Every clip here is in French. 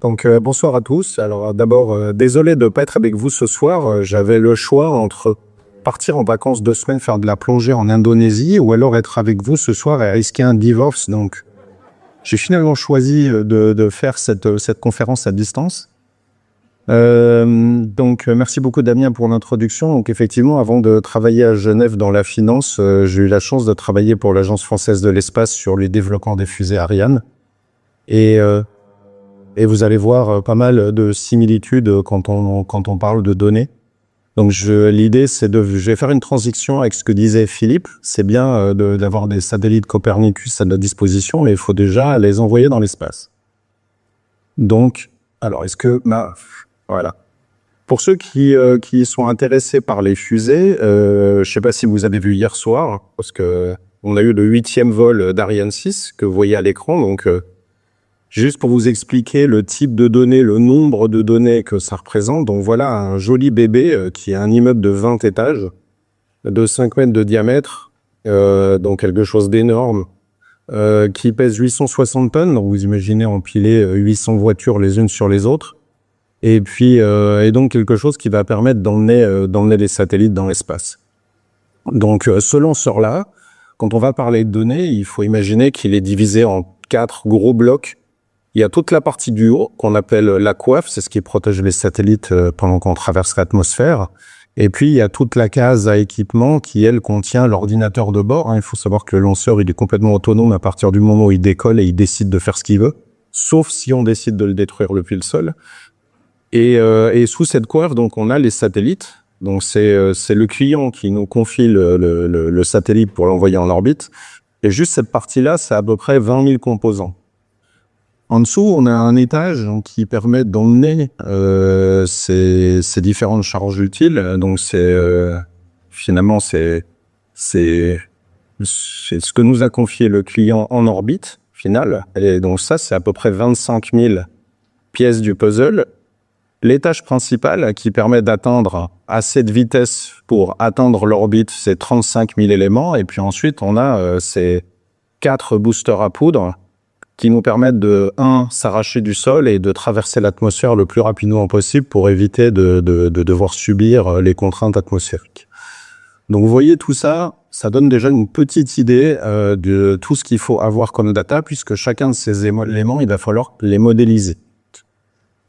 Bonsoir à tous. Alors d'abord, désolé de ne pas être avec vous ce soir. J'avais le choix entre partir en vacances 2 semaines, faire de la plongée en Indonésie, ou alors être avec vous ce soir et risquer un divorce. Donc, j'ai finalement choisi de faire cette conférence à distance. Merci beaucoup Damien pour l'introduction. Donc effectivement, avant de travailler à Genève dans la finance, j'ai eu la chance de travailler pour l'Agence française de l'espace sur le développement des fusées Ariane. Et vous allez voir pas mal de similitudes quand on parle de données. Donc l'idée, je vais faire une transition avec ce que disait Philippe. C'est bien d'avoir des satellites Copernicus à notre disposition, mais il faut déjà les envoyer dans l'espace. Donc, alors voilà. Pour ceux qui sont intéressés par les fusées, je sais pas si vous avez vu hier soir, parce que on a eu le 8e vol d'Ariane 6 que vous voyez à l'écran. Donc juste pour vous expliquer le type de données, le nombre de données que ça représente. Donc voilà un joli bébé qui est un immeuble de 20 étages, de 5 mètres de diamètre, donc quelque chose d'énorme, qui pèse 860 tonnes. Donc vous imaginez empiler 800 voitures les unes sur les autres. Et puis, et donc quelque chose qui va permettre d'emmener les satellites dans l'espace. Donc ce lanceur-là, quand on va parler de données, il faut imaginer qu'il est divisé en 4 gros blocs. Il y a toute la partie du haut qu'on appelle la coiffe, c'est ce qui protège les satellites pendant qu'on traverse l'atmosphère. Et puis il y a toute la case à équipement qui, elle, contient l'ordinateur de bord. Il faut savoir que le lanceur, il est complètement autonome à partir du moment où il décolle et il décide de faire ce qu'il veut, sauf si on décide de le détruire depuis le sol. Et sous cette coiffe, donc on a les satellites. Donc c'est le client qui nous confie le satellite pour l'envoyer en orbite. Et juste cette partie-là, c'est à peu près 20 000 composants. En dessous, on a un étage qui permet d'emmener ces différentes charges utiles. Donc finalement c'est ce que nous a confié le client en orbite finale. Et donc ça, c'est à peu près 25 000 pièces du puzzle. L'étage principal qui permet d'atteindre assez de vitesse pour atteindre l'orbite, c'est 35 000 éléments. Et puis ensuite, on a ces 4 boosters à poudre qui nous permettent de, s'arracher du sol et de traverser l'atmosphère le plus rapidement possible pour éviter de devoir subir les contraintes atmosphériques. Donc vous voyez tout ça, ça donne déjà une petite idée de tout ce qu'il faut avoir comme data, puisque chacun de ces éléments, il va falloir les modéliser.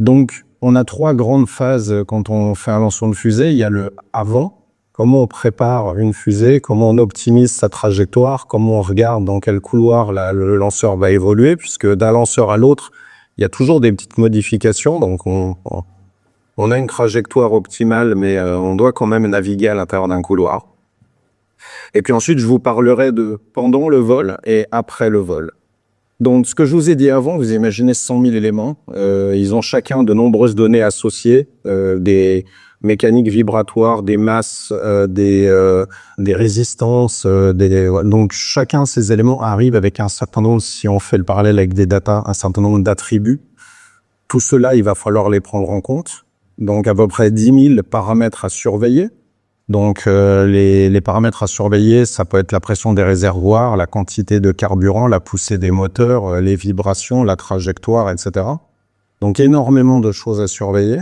Donc, on a 3 grandes phases quand on fait un lancement de fusée. Il y a le avant, comment on prépare une fusée, comment on optimise sa trajectoire, comment on regarde dans quel couloir le lanceur va évoluer, puisque d'un lanceur à l'autre, il y a toujours des petites modifications. Donc, on a une trajectoire optimale, mais on doit quand même naviguer à l'intérieur d'un couloir. Et puis ensuite, je vous parlerai de pendant le vol et après le vol. Donc, ce que je vous ai dit avant, vous imaginez 100 000 éléments. Ils ont chacun de nombreuses données associées, des mécaniques vibratoires, des masses, des résistances. Donc, chacun de ces éléments arrive avec un certain nombre, si on fait le parallèle avec des datas, un certain nombre d'attributs. Tout cela, il va falloir les prendre en compte. Donc, à peu près 10 000 paramètres à surveiller. Donc les paramètres à surveiller, ça peut être la pression des réservoirs, la quantité de carburant, la poussée des moteurs, les vibrations, la trajectoire, etc. Donc énormément de choses à surveiller.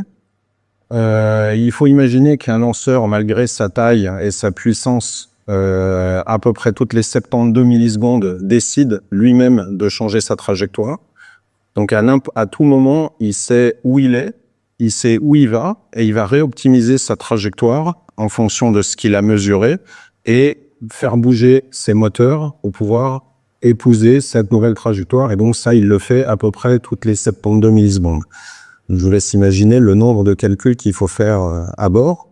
Il faut imaginer qu'un lanceur, malgré sa taille et sa puissance, à peu près toutes les 72 millisecondes, décide lui-même de changer sa trajectoire. Donc à tout moment, il sait où il est, il sait où il va, et il va réoptimiser sa trajectoire en fonction de ce qu'il a mesuré et faire bouger ses moteurs pour pouvoir épouser cette nouvelle trajectoire. Et donc ça, il le fait à peu près toutes les 72 millisecondes. Je vous laisse imaginer le nombre de calculs qu'il faut faire à bord.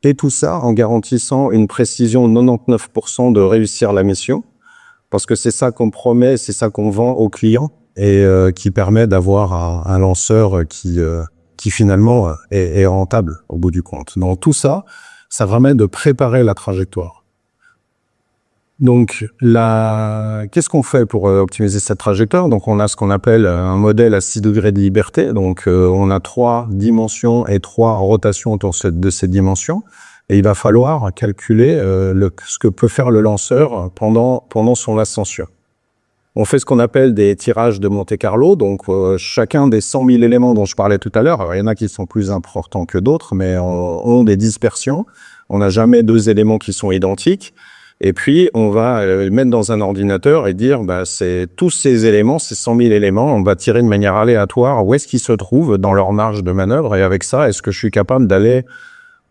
Et tout ça en garantissant une précision de 99% de réussir la mission. Parce que c'est ça qu'on promet, c'est ça qu'on vend aux clients et qui permet d'avoir un lanceur qui finalement est rentable au bout du compte. Donc tout ça, ça permet de préparer la trajectoire. Donc, qu'est-ce qu'on fait pour optimiser cette trajectoire? Donc, on a ce qu'on appelle un modèle à 6 degrés de liberté. Donc, on a 3 dimensions et 3 rotations autour de ces dimensions. Et il va falloir calculer ce que peut faire le lanceur pendant son ascension. On fait ce qu'on appelle des tirages de Monte-Carlo. Donc, chacun des 100 000 éléments dont je parlais tout à l'heure, il y en a qui sont plus importants que d'autres, mais ont des dispersions. On n'a jamais 2 éléments qui sont identiques. Et puis, on va le mettre dans un ordinateur et dire, c'est tous ces éléments, ces 100 000 éléments, on va tirer de manière aléatoire où est-ce qu'ils se trouvent dans leur marge de manœuvre. Et avec ça, est-ce que je suis capable d'aller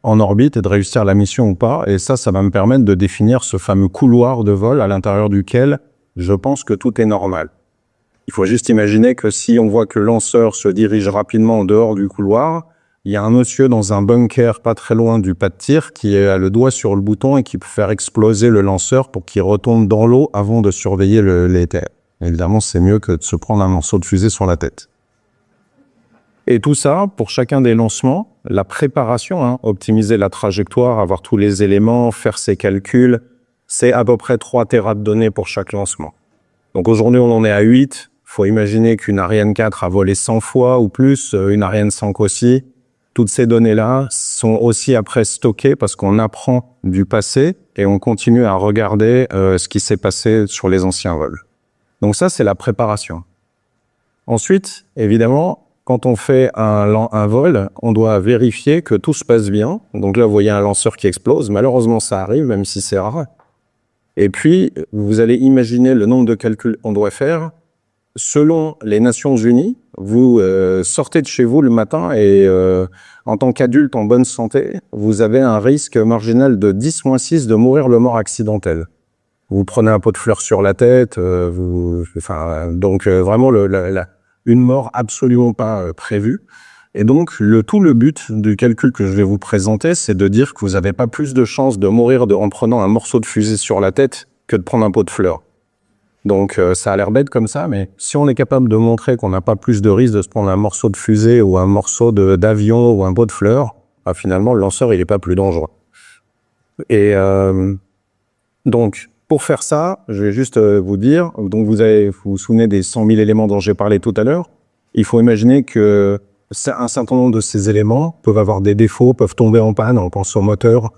en orbite et de réussir la mission ou pas? Et ça va me permettre de définir ce fameux couloir de vol à l'intérieur duquel je pense que tout est normal. Il faut juste imaginer que si on voit que le lanceur se dirige rapidement en dehors du couloir, il y a un monsieur dans un bunker pas très loin du pas de tir qui a le doigt sur le bouton et qui peut faire exploser le lanceur pour qu'il retombe dans l'eau avant de surveiller les terres. Évidemment, c'est mieux que de se prendre un morceau de fusée sur la tête. Et tout ça, pour chacun des lancements, la préparation, optimiser la trajectoire, avoir tous les éléments, faire ses calculs, c'est à peu près 3 téras de données pour chaque lancement. Donc aujourd'hui, on en est à 8. Faut imaginer qu'une Ariane 4 a volé 100 fois ou plus, une Ariane 5 aussi. Toutes ces données-là sont aussi après stockées parce qu'on apprend du passé et on continue à regarder ce qui s'est passé sur les anciens vols. Donc ça, c'est la préparation. Ensuite, évidemment, quand on fait un vol, on doit vérifier que tout se passe bien. Donc là, vous voyez un lanceur qui explose. Malheureusement, ça arrive, même si c'est rare. Et puis, vous allez imaginer le nombre de calculs qu'on doit faire. Selon les Nations Unies, vous sortez de chez vous le matin et en tant qu'adulte en bonne santé, vous avez un risque marginal de 10-6 de mourir de mort accidentelle. Vous prenez un pot de fleurs sur la tête, donc vraiment une mort absolument pas prévue. Et donc, tout le but du calcul que je vais vous présenter, c'est de dire que vous n'avez pas plus de chances de mourir en prenant un morceau de fusée sur la tête que de prendre un pot de fleurs. Donc, ça a l'air bête comme ça, mais si on est capable de montrer qu'on n'a pas plus de risque de se prendre un morceau de fusée ou un morceau d'avion ou un pot de fleurs, finalement, le lanceur, il n'est pas plus dangereux. Et donc, pour faire ça, je vais juste vous dire, donc vous vous souvenez des 100 000 éléments dont j'ai parlé tout à l'heure. Il faut imaginer que un certain nombre de ces éléments peuvent avoir des défauts, peuvent tomber en panne. On pense au moteur.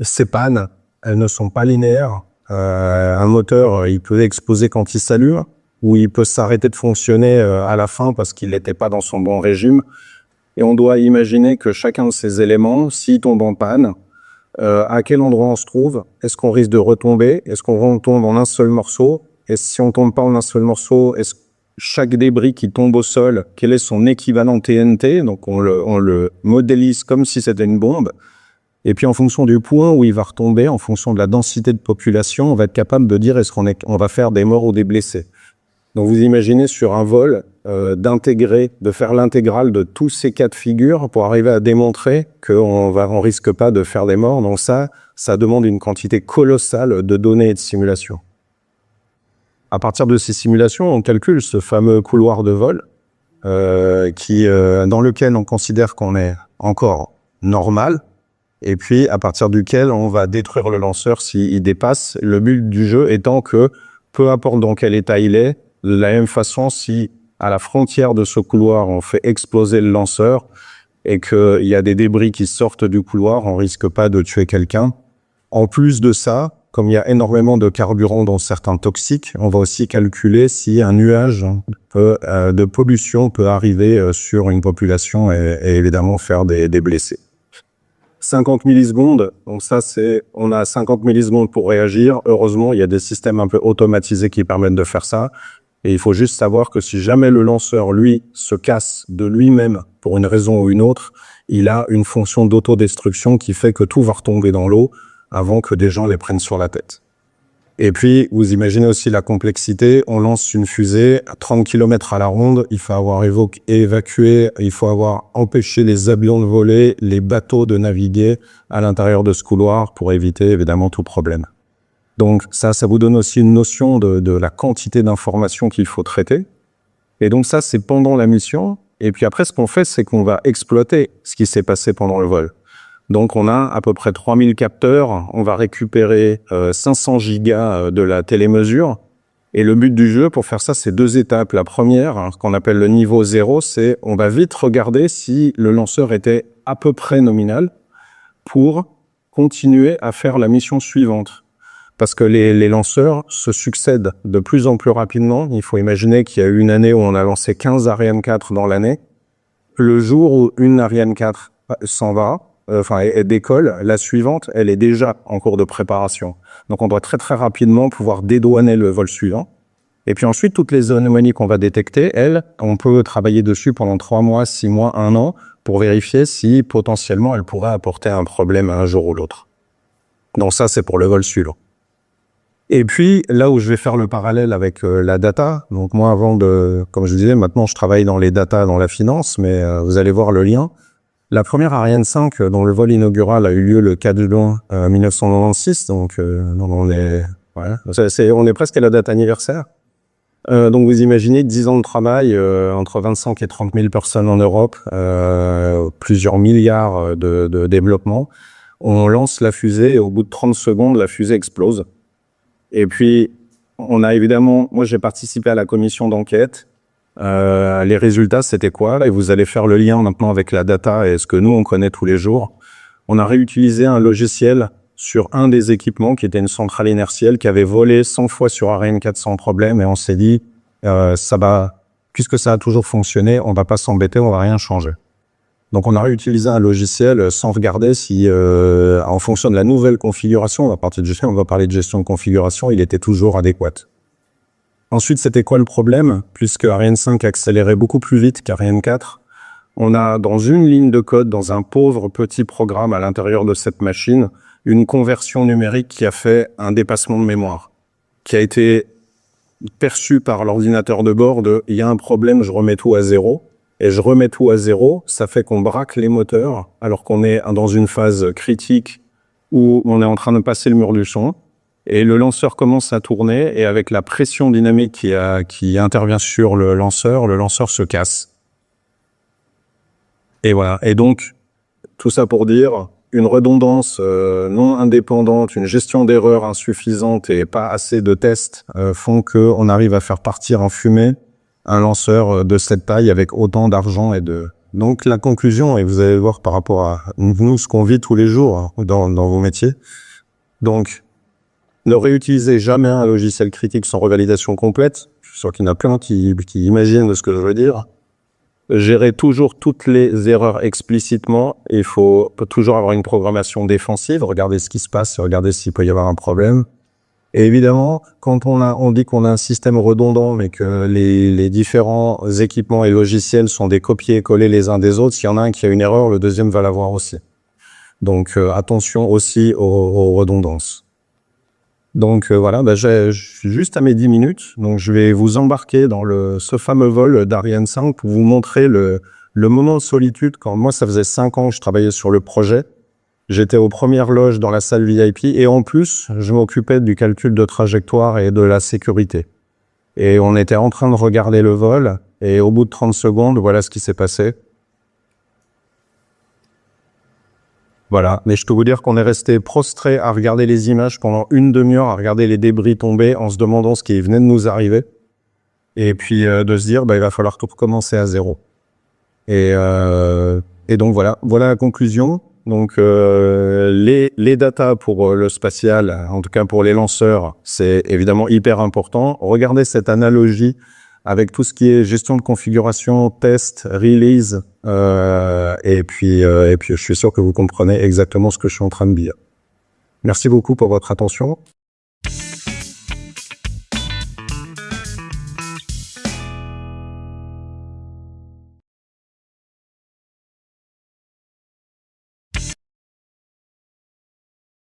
Ces pannes, elles ne sont pas linéaires. Un moteur, il peut exploser quand il s'allume, ou il peut s'arrêter de fonctionner à la fin parce qu'il n'était pas dans son bon régime. Et on doit imaginer que chacun de ces éléments, s'il tombe en panne, à quel endroit on se trouve? Est-ce qu'on risque de retomber? Est-ce qu'on retombe en un seul morceau? Et si on tombe pas en un seul morceau, est-ce chaque débris qui tombe au sol, quel est son équivalent TNT? Donc on le modélise comme si c'était une bombe. Et puis en fonction du point où il va retomber, en fonction de la densité de population, on va être capable de dire est-ce qu'on va faire des morts ou des blessés. Donc vous imaginez sur un vol de faire l'intégrale de tous ces cas de figure pour arriver à démontrer qu'on risque pas de faire des morts. Donc ça demande une quantité colossale de données et de simulations. À partir de ces simulations, on calcule ce fameux couloir de vol dans lequel on considère qu'on est encore normal. Et puis, à partir duquel on va détruire le lanceur s'il dépasse. Le but du jeu étant que, peu importe dans quel état il est, de la même façon, si à la frontière de ce couloir, on fait exploser le lanceur et qu'il y a des débris qui sortent du couloir, on risque pas de tuer quelqu'un. En plus de ça, comme il y a énormément de carburant dont certains toxiques, on va aussi calculer si un nuage de pollution peut arriver sur une population et évidemment faire des blessés. 50 millisecondes, donc ça on a 50 millisecondes pour réagir. Heureusement, il y a des systèmes un peu automatisés qui permettent de faire ça. Et il faut juste savoir que si jamais le lanceur, lui, se casse de lui-même pour une raison ou une autre, il a une fonction d'autodestruction qui fait que tout va retomber dans l'eau avant que des gens les prennent sur la tête. Et puis, vous imaginez aussi la complexité. On lance une fusée à 30 km à la ronde. Il faut avoir évacué, il faut avoir empêché les avions de voler, les bateaux de naviguer à l'intérieur de ce couloir pour éviter évidemment tout problème. Donc ça vous donne aussi une notion de la quantité d'informations qu'il faut traiter. Et donc ça, c'est pendant la mission. Et puis après, ce qu'on fait, c'est qu'on va exploiter ce qui s'est passé pendant le vol. Donc on a à peu près 3000 capteurs, on va récupérer 500 gigas de la télémesure. Et le but du jeu, pour faire ça, c'est 2 étapes. La première, ce qu'on appelle le niveau 0, c'est on va vite regarder si le lanceur était à peu près nominal pour continuer à faire la mission suivante. parce que les lanceurs se succèdent de plus en plus rapidement. Il faut imaginer qu'il y a eu une année où on a lancé 15 Ariane 4 dans l'année. Le jour où une Ariane 4 s'en va, elle décolle, la suivante, elle est déjà en cours de préparation. Donc on doit très très rapidement pouvoir dédouaner le vol suivant. Et puis ensuite, toutes les anomalies qu'on va détecter, elles, on peut travailler dessus pendant 3 mois, 6 mois, 1 an, pour vérifier si potentiellement elles pourraient apporter un problème un jour ou l'autre. Donc ça, c'est pour le vol suivant. Et puis, là où je vais faire le parallèle avec la data, donc moi avant comme je disais, maintenant je travaille dans les data, dans la finance, mais vous allez voir le lien. La première Ariane 5, dont le vol inaugural a eu lieu le 4 juin 1996, donc on est presque à la date anniversaire. Donc vous imaginez 10 ans de travail, entre 25 et 30 000 personnes en Europe, plusieurs milliards de développement. On lance la fusée et au bout de 30 secondes, la fusée explose. Et puis, on a évidemment, moi j'ai participé à la commission d'enquête. Les résultats, c'était quoi? Et vous allez faire le lien maintenant avec la data et ce que nous, on connaît tous les jours. On a réutilisé un logiciel sur un des équipements qui était une centrale inertielle qui avait volé 100 fois sur Ariane 4 sans problème. Et on s'est dit, puisque ça a toujours fonctionné, on va pas s'embêter, on va rien changer. Donc on a réutilisé un logiciel sans regarder si, en fonction de la nouvelle configuration, on va parler de gestion de configuration, il était toujours adéquat. Ensuite, c'était quoi le problème? Puisque Ariane 5 accélérait beaucoup plus vite qu'Ariane 4, on a dans une ligne de code, dans un pauvre petit programme à l'intérieur de cette machine, une conversion numérique qui a fait un dépassement de mémoire, qui a été perçu par l'ordinateur de bord de « il y a un problème, je remets tout à zéro ». Et je remets tout à zéro, ça fait qu'on braque les moteurs, alors qu'on est dans une phase critique où on est en train de passer le mur du son. Et le lanceur commence à tourner, et avec la pression dynamique qui intervient sur le lanceur se casse. Et voilà. Et donc, tout ça pour dire, une redondance non indépendante, une gestion d'erreurs insuffisante et pas assez de tests font qu'on arrive à faire partir en fumée un lanceur de cette taille avec autant d'argent Donc la conclusion, et vous allez voir par rapport à nous, ce qu'on vit tous les jours dans vos métiers, donc ne réutilisez jamais un logiciel critique sans revalidation complète. Je suis sûr qu'il y en a plein qui imaginent ce que je veux dire. Gérez toujours toutes les erreurs explicitement. Il faut toujours avoir une programmation défensive, regarder ce qui se passe, regarder s'il peut y avoir un problème. Et évidemment, quand on dit qu'on a un système redondant, mais que les différents équipements et logiciels sont des copier-coller les uns des autres, s'il y en a un qui a une erreur, le deuxième va l'avoir aussi. Donc attention aussi aux redondances. Donc voilà, je suis juste à mes 10 minutes, donc je vais vous embarquer dans ce fameux vol d'Ariane 5 pour vous montrer le moment de solitude. Quand moi, ça faisait 5 ans que je travaillais sur le projet. J'étais aux premières loges dans la salle VIP et en plus, je m'occupais du calcul de trajectoire et de la sécurité. Et on était en train de regarder le vol et au bout de 30 secondes, voilà ce qui s'est passé. Voilà, mais je peux vous dire qu'on est resté prostré à regarder les images pendant une demi-heure, à regarder les débris tomber en se demandant ce qui venait de nous arriver. Et puis de se dire, il va falloir tout recommencer à zéro. Et donc voilà la conclusion. Donc les datas pour le spatial, en tout cas pour les lanceurs, c'est évidemment hyper important. Regardez cette analogie avec tout ce qui est gestion de configuration, test, release, et puis je suis sûr que vous comprenez exactement ce que je suis en train de dire. Merci beaucoup pour votre attention.